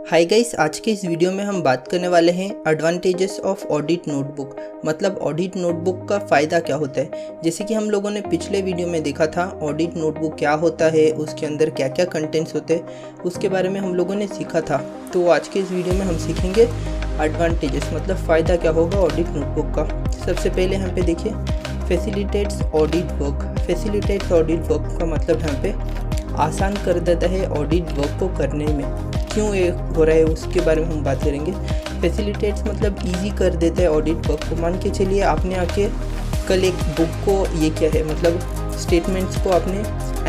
Hi guys, आज के इस वीडियो में हम बात करने वाले हैं एडवांटेजेस ऑफ ऑडिट नोटबुक। मतलब ऑडिट नोटबुक का फ़ायदा क्या होता है। जैसे कि हम लोगों ने पिछले वीडियो में देखा था ऑडिट नोटबुक क्या होता है, उसके अंदर क्या क्या कंटेंट्स होते हैं, उसके बारे में हम लोगों ने सीखा था। तो आज के इस वीडियो में हम सीखेंगे एडवांटेजेस, मतलब फ़ायदा क्या होगा ऑडिट नोटबुक का। सबसे पहले यहाँ पे देखिए facilitates audit work. Facilitates audit work का मतलब यहाँ पे आसान कर देता है ऑडिट वर्क को करने में। क्यों ये हो रहा है उसके बारे में हम बात करेंगे। फैसिलिटेट्स मतलब इजी कर देता है ऑडिट वर्क को। मान के चलिए आपने आके कल एक बुक को ये किया है, मतलब स्टेटमेंट्स को आपने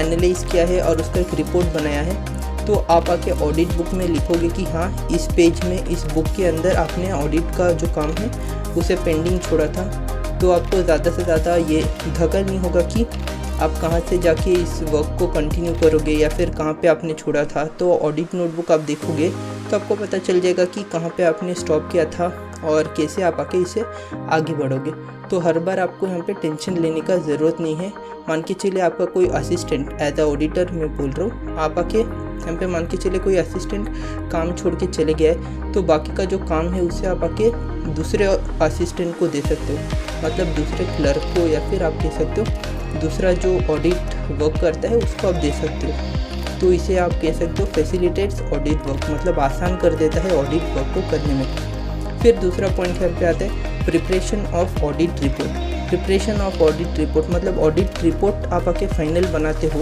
एनालाइज किया है और उसका एक रिपोर्ट बनाया है। तो आप आके ऑडिट बुक में लिखोगे कि हाँ, इस पेज में इस बुक के अंदर आपने ऑडिट का जो काम है उसे पेंडिंग छोड़ा था। तो आपको ज़्यादा से ज़्यादा ये धक्का नहीं होगा कि आप कहाँ से जाके इस वर्क को कंटिन्यू करोगे या फिर कहाँ पे आपने छोड़ा था। तो ऑडिट नोटबुक आप देखोगे तो आपको पता चल जाएगा कि कहाँ पे आपने स्टॉप किया था और कैसे आप आके इसे आगे बढ़ोगे। तो हर बार आपको यहाँ पे टेंशन लेने का ज़रूरत नहीं है। मान के चलिए आपका कोई असिस्टेंट, एज अ ऑडिटर मैं बोल रहा हूँ, आप आके यहाँ पे मान के चलिए कोई असिस्टेंट काम छोड़ के चले गया है, तो बाकी का जो काम है उसे आप आके दूसरे असिस्टेंट को दे सकते हो, मतलब दूसरे क्लर्क को, या फिर आप कह सकते हो दूसरा जो ऑडिट वर्क करता है उसको आप दे सकते हो। तो इसे आप कह सकते हो फैसिलिटेट्स ऑडिट वर्क, मतलब आसान कर देता है ऑडिट वर्क को करने में। फिर दूसरा पॉइंट यहाँ पे आता है preparation of audit report. Preparation of audit report मतलब ऑडिट रिपोर्ट आप आके फाइनल बनाते हो,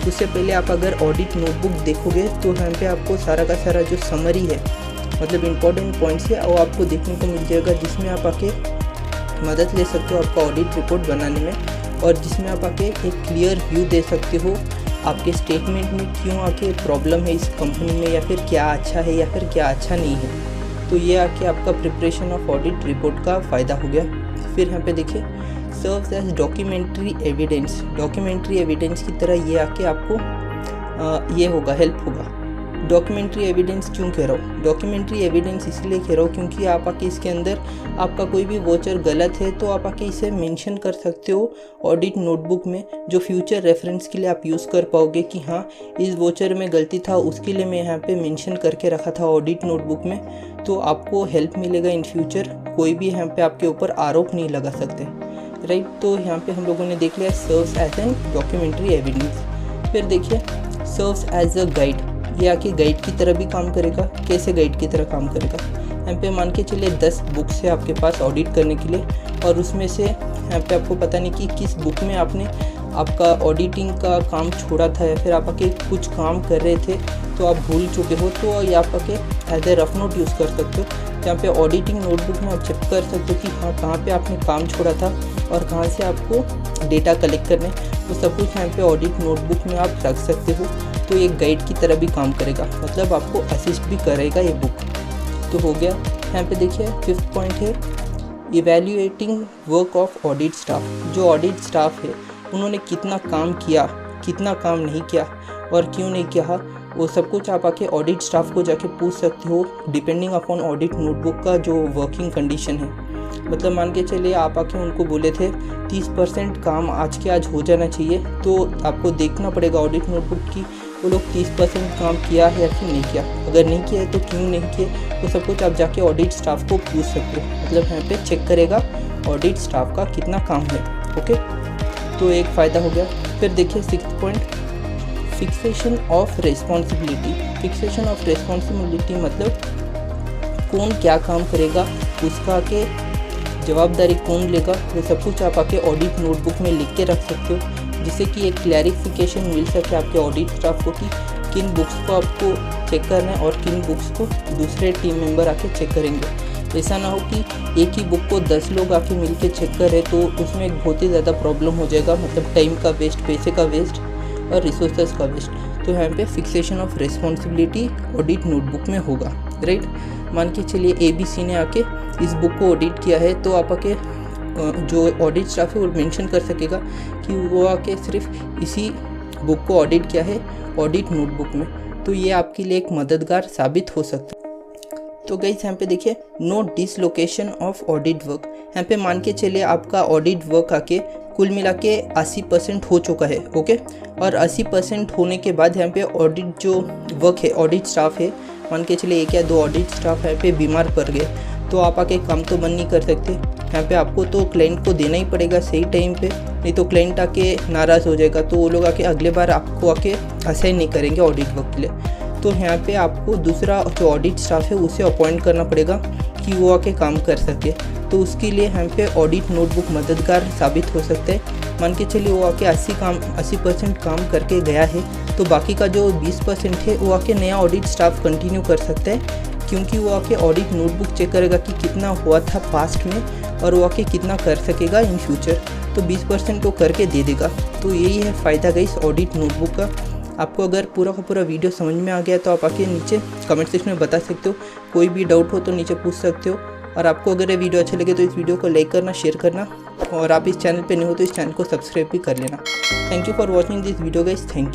उससे पहले आप अगर ऑडिट नोटबुक देखोगे तो यहाँ पे आपको सारा का सारा जो समरी है, मतलब इम्पोर्टेंट पॉइंट्स है, वो आपको देखने को मिल जाएगा, जिसमें आप आके मदद ले सकते हो आपका ऑडिट रिपोर्ट बनाने में, और जिसमें आप आके एक क्लियर व्यू दे सकते हो आपके स्टेटमेंट में क्यों आके प्रॉब्लम है इस कंपनी में, या फिर क्या अच्छा है या फिर क्या अच्छा नहीं है। तो ये आके आपका प्रिपरेशन ऑफ ऑडिट रिपोर्ट का फ़ायदा हो गया। फिर यहाँ पे देखिए serves as documentary evidence. Documentary evidence की तरह ये आके आपको ये होगा, हेल्प होगा। डॉक्यूमेंट्री एविडेंस क्यों कह रहा हूँ, डॉक्यूमेंट्री एविडेंस इसलिए कह रहा हूँ क्योंकि आप आके इसके अंदर आपका कोई भी वोचर गलत है तो आप आके इसे मेंशन कर सकते हो ऑडिट नोटबुक में, जो फ्यूचर रेफरेंस के लिए आप यूज़ कर पाओगे कि हाँ, इस वोचर में गलती था, उसके लिए मैं यहाँ पे मेंशन करके रखा था ऑडिट नोटबुक में। तो आपको हेल्प मिलेगा इन फ्यूचर, कोई भी यहाँ पे आपके ऊपर आरोप नहीं लगा सकते, राइट। तो यहाँ पे हम लोगों ने देख लिया serves as an documentary evidence. फिर देखिए सर्व्स एज अ गाइड। ये आके गाइड की तरह भी काम करेगा। कैसे गाइड की तरह काम करेगा, यहाँ पे मान के चलिए 10 बुक्स है आपके पास ऑडिट करने के लिए, और उसमें से यहाँ पे आपको पता नहीं कि किस बुक में आपने आपका ऑडिटिंग का काम छोड़ा था, या फिर आप आके कुछ काम कर रहे थे तो आप भूल चुके हो, तो ये आप आके as a rough note use कर सकते हो। यहाँ पे ऑडिटिंग नोटबुक में आप चेक कर सकते हो कि हाँ, कहाँ पे आपने काम छोड़ा था और कहाँ से आपको डेटा कलेक्ट करने, तो सब कुछ यहाँ पे ऑडिट नोटबुक में आप रख सकते हो। तो एक गाइड की तरह भी काम करेगा, मतलब आपको असिस्ट भी करेगा ये बुक। तो हो गया। यहाँ पे देखिए 5th पॉइंट है evaluating work of audit staff. जो ऑडिट स्टाफ है उन्होंने कितना काम किया, कितना काम नहीं किया और क्यों नहीं किया, वो सब कुछ आप आके ऑडिट स्टाफ को जाके पूछ सकते हो, डिपेंडिंग अपॉन ऑडिट नोटबुक का जो वर्किंग कंडीशन है। मतलब मान के चलिए आप आके उनको बोले थे 30% काम आज के आज हो जाना चाहिए, तो आपको देखना पड़ेगा ऑडिट नोटबुक की वो लोग 30% काम किया है या फिर नहीं किया। अगर नहीं किया है तो क्यों नहीं किए, तो सब कुछ आप जाके ऑडिट स्टाफ को पूछ सकते हो। मतलब यहाँ पे चेक करेगा ऑडिट स्टाफ का कितना काम है। ओके, तो एक फ़ायदा हो गया। फिर देखिए 6th point fixation of responsibility. Fixation of responsibility मतलब कौन क्या काम करेगा, उसका आके जवाबदारी कौन लेगा, वो सब कुछ आप आके ऑडिट नोटबुक में लिख के रख सकते हो, जिससे कि एक क्लैरिफिकेशन मिल सके आपके ऑडिट स्टाफ को कि किन बुक्स को आपको चेक करना है और किन बुक्स को दूसरे टीम मेंबर आके चेक करेंगे। ऐसा ना हो कि एक ही बुक को 10 लोग आके मिल के चेक कर रहे, तो उसमें एक बहुत ही ज़्यादा प्रॉब्लम हो जाएगा, मतलब टाइम का वेस्ट, पैसे का वेस्ट और रिसोर्सेज का वेस्ट। तो यहाँ पे fixation of responsibility audit notebook में होगा, राइट। मान के चलिए ABC ने आके इस बुक को ऑडिट किया है, तो आप आके जो ऑडिट स्टाफ है वो मेंशन कर सकेगा कि वो आके सिर्फ इसी बुक को ऑडिट किया है ऑडिट नोटबुक में। तो ये आपके लिए एक मददगार साबित हो सकता है। तो गाइस यहाँ पे देखिए no dislocation of audit work. यहाँ पे मान के चलिए आपका ऑडिट वर्क आके कुल मिला के 80% हो चुका है, ओके। और 80% होने के बाद यहाँ पे ऑडिट जो वर्क है, ऑडिट स्टाफ है, मान के चलिए 1 या 2 ऑडिट स्टाफ यहाँ पे बीमार पड़ गए, तो आप आके काम तो बंद नहीं कर सकते। यहाँ पे आपको तो क्लाइंट को देना ही पड़ेगा सही टाइम पे, नहीं तो क्लाइंट आके नाराज़ हो जाएगा, तो वो लोग आके अगले बार आपको आके असाइन नहीं करेंगे ऑडिट वर्क के लिए। तो यहाँ पे आपको दूसरा जो ऑडिट स्टाफ है उसे अपॉइंट करना पड़ेगा कि वो आके काम कर सके। तो उसके लिए यहाँ पे ऑडिट नोटबुक मददगार साबित हो सकता है। मान के चलिए वो आके 80% काम करके गया है, तो बाकी का जो 20% है वो आके नया ऑडिट स्टाफ कंटिन्यू कर सकता है, क्योंकि वो आके ऑडिट नोटबुक चेक करेगा कि कितना हुआ था पास्ट में और वो आके कितना कर सकेगा इन फ्यूचर, तो 20% वो करके दे देगा। तो यही है फ़ायदा गाइस ऑडिट नोटबुक का। आपको अगर पूरा का पूरा वीडियो समझ में आ गया तो आप आके नीचे कमेंट सेक्शन में बता सकते हो, कोई भी डाउट हो तो नीचे पूछ सकते हो। और आपको अगर ये वीडियो अच्छा लगे तो इस वीडियो को लाइक करना, शेयर करना, और आप इस चैनल पे नहीं हो तो इस चैनल को सब्सक्राइब भी कर लेना। Thank you for watching this video guys, thank you.